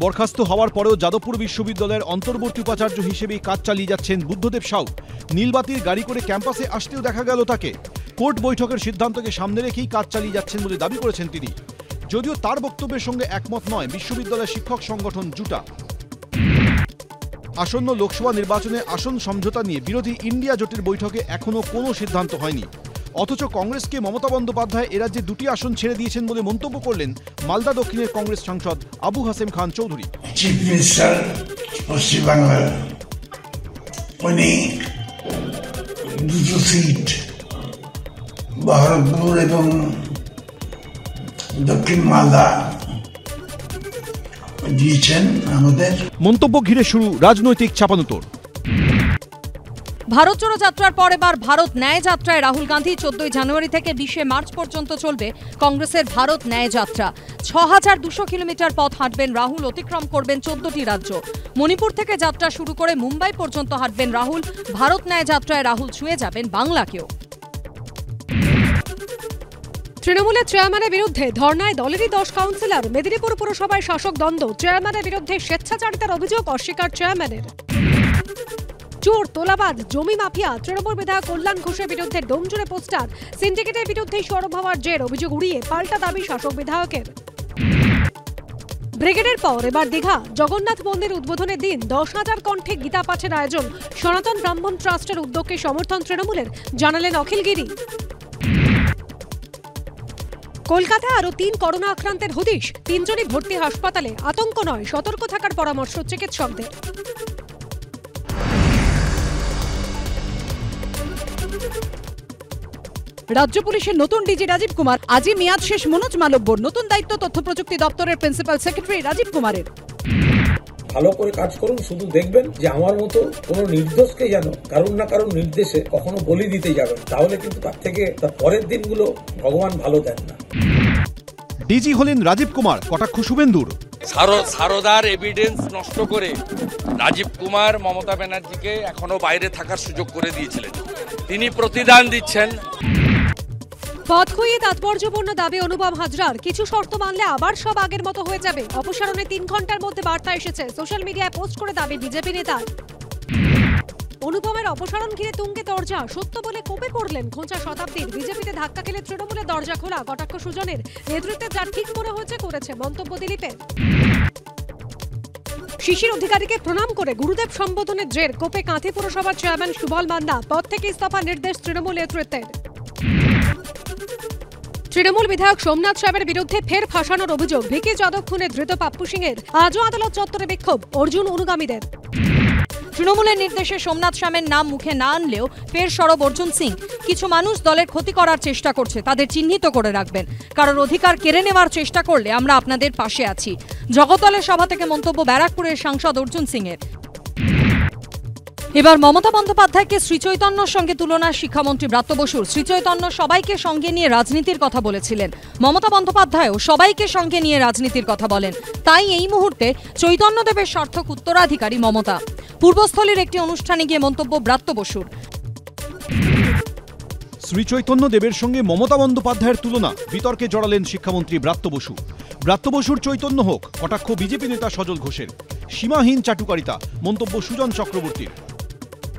বরখাস্ত হওয়ার পরেও যাদবপুর বিশ্ববিদ্যালয়ের অন্তর্বর্তী উপাচার্য হিসেবেই কাজ চালিয়ে যাচ্ছেন বুদ্ধদেব সাউ। নীলবাতির গাড়ি করে ক্যাম্পাসে আসতেও দেখা গেল তাকে। কোর্ট বৈঠকের সিদ্ধান্তকে সামনে রেখেই কাজ চালিয়ে যাচ্ছেন বলে দাবি করেছেন তিনি। যদিও তার বক্তব্যের সঙ্গে একমত নয় বিশ্ববিদ্যালয়ের শিক্ষক সংগঠন জুটা। আসন্ন লোকসভা নির্বাচনে আসন সমঝোতা নিয়ে বিরোধী ইন্ডিয়া জোটের বৈঠকে এখনও কোনো সিদ্ধান্ত হয়নি। অথচ কংগ্রেসকে মমতা বন্দ্যোপাধ্যায় এরাজ্যে 2টি আসন ছেড়ে দিয়েছেন বলে মন্তব্য করলেন মালদা দক্ষিণের কংগ্রেস সাংসদ আবু হাসেম খান চৌধুরী। চিফ মিনিস্টার পশ্চিমবাংলার উনি 2 সিট বহরমপুর এবং দক্ষিণ মালদা দিয়েছেন আমাদের। মন্তব্য ঘিরে শুরু রাজনৈতিক চাপানুতোর। ভারত জোড়ো যাত্রার পর এবার ভারত ন্যায় যাত্রায় রাহুল গান্ধী 14 জানুয়ারি থেকে 20 মার্চ পর্যন্ত চলবে কংগ্রেসের ভারত ন্যায় যাত্রা। 6200 কিলোমিটার পথ হাঁটবেন রাহুল, অতিক্রম করবেন 14টি রাজ্য। মণিপুর থেকে যাত্রা শুরু করে মুম্বাই পর্যন্ত হাঁটবেন রাহুল। ভারত ন্যায় যাত্রায় রাহুল ছুঁয়ে যাবেন বাংলাকেও। তৃণমূলের চেয়ারম্যানের বিরুদ্ধে ধর্নায় দলেরই 10 কাউন্সিলর। মেদিনীপুর পুরসভায় শাসক দ্বন্দ্ব, চেয়ারম্যানের বিরুদ্ধে স্বেচ্ছাচারিতার অভিযোগ অস্বীকার চেয়ারম্যানের। চোর, তোলাবাজ, জমি মাফিয়া, তৃণমূল বিধায়ক কল্যাণ ঘোষের বিরুদ্ধে ডোমজুড়ে পোস্টার। সিন্ডিকেটের বিরুদ্ধে সরব হওয়ার জের, অভিযোগ উড়িয়ে পাল্টা দাবি শাসক বিধায়কের। ব্রিগেডের পর এবার দীঘা জগন্নাথ মন্দির উদ্বোধনের দিন 10,000 কণ্ঠে গীতা পাঠের আয়োজন। সনাতন ব্রাহ্মণ ট্রাস্টের উদ্যোগকে সমর্থন তৃণমূলের, জানালেন অখিল গিরি। কলকাতায় আরও 3 করোনা আক্রান্তের হদিশ। 3জনই ভর্তি হাসপাতালে। আতঙ্ক নয়, সতর্ক থাকার পরামর্শ চিকিৎসকদের। রাজ্য পুলিশের নতুন ডিজি রাজীব কুমার। আজই মেয়াদ শেষ মনোজ মালব্যর। নতুন দায়িত্ব তথ্য প্রযুক্তি দপ্তরের প্রিন্সিপাল সেক্রেটারি রাজীব কুমারের। ভালো করে কাজ করুন, শুধু দেখবেন যে আমার মতো কোনো নির্দোষকে যেন কারণ না কারণ নির্দেশে কখনো বলি দিতে যাবেন, তাহলে কিন্তু তার থেকে তার পরের দিনগুলো ভগবান ভালো দেন না। ডিজি হলেন রাজীব কুমার, কটাক্ষ শুভেন্দুর। সারদার এভিডেন্স নষ্ট করে রাজীব কুমার মমতা ব্যানার্জিকে এখনো বাইরে থাকার সুযোগ করে দিয়েছিলেন। তিনি প্রতিদান দিচ্ছেন। পদ খুইয়ে তাৎপর্যপূর্ণ দাবি অনুপম হাজরার। কিছু শর্ত মানলে আবার সব আগের মতো হয়ে যাবে। অপসারণে 3 ঘন্টার মধ্যে বার্তা এসেছে। সোশ্যাল মিডিয়ায় পোস্ট করে দাবি বিজেপি নেতার। অনুপমের অপসারণ ঘিরে তুঙ্গে দরজা। সত্য বলে কোপে পড়লেন খোঁচা শতাব্দীর। বিজেপিতে ধাক্কা খেলে তৃণমূলের দরজা খোলা। কটাক্ষ সুজনের। নেতৃত্বে যা ঠিক মনে হয়েছে করেছে, মন্তব্য দিলীপের। শিশির অধিকারীকে প্রণাম করে গুরুদেব সম্বোধনের জের, কোপে কাঁথি পুরসভার চেয়ারম্যান সুবল মান্না। পদ থেকে ইস্তফা নির্দেশ তৃণমূল নেতৃত্বের। তৃণমূল বিধায়ক সোমনাথ সাহেবের বিরুদ্ধে ফের ফাঁসানোর অভিযোগ। ভিকি যাদব খুনে ধৃত পাপ্পু সিংয়ের। আজও আদালত চত্বরে বিক্ষোভ অর্জুন অনুগামীদের। তৃণমূলের নির্দেশে সোমনাথ সামের নাম মুখে না আনলেও ফের সরব অর্জুন সিং। কিছু মানুষ দলের ক্ষতি করার চেষ্টা করছে, তাদের চিহ্নিত করে রাখবেন। কারোর অধিকার কেড়ে নেওয়ার চেষ্টা করলে আমরা আপনাদের পাশে আছি। জগদ্দলের সভা থেকে মন্তব্য ব্যারাকপুরের সাংসদ অর্জুন সিংয়ের। এবার মমতা বন্দ্যোপাধ্যায়কে শ্রীচৈতন্যর সঙ্গে তুলনা শিক্ষামন্ত্রী ব্রাত্য বসুর। শ্রীচৈতন্য সবাইকে সঙ্গে নিয়ে রাজনীতির কথা বলেছিলেন, মমতা বন্দ্যোপাধ্যায়ও সবাইকে সঙ্গে নিয়ে রাজনীতির কথা বলেন। তাই এই মুহূর্তে চৈতন্যদেবের সার্থক উত্তরাধিকারী মমতা। পূর্বস্থলীর একটি অনুষ্ঠানে গিয়ে মন্তব্য ব্রাত্য বসুর। শ্রীচৈতন্য দেবের সঙ্গে মমতা বন্দ্যোপাধ্যায়ের তুলনা, বিতর্কে জড়ালেন শিক্ষামন্ত্রী ব্রাত্য বসু। ব্রাত্য বসুর চৈতন্য হোক, কটাক্ষ বিজেপি নেতা সজল ঘোষের। সীমাহীন চাটুকারিতা, মন্তব্য সুজন চক্রবর্তীর।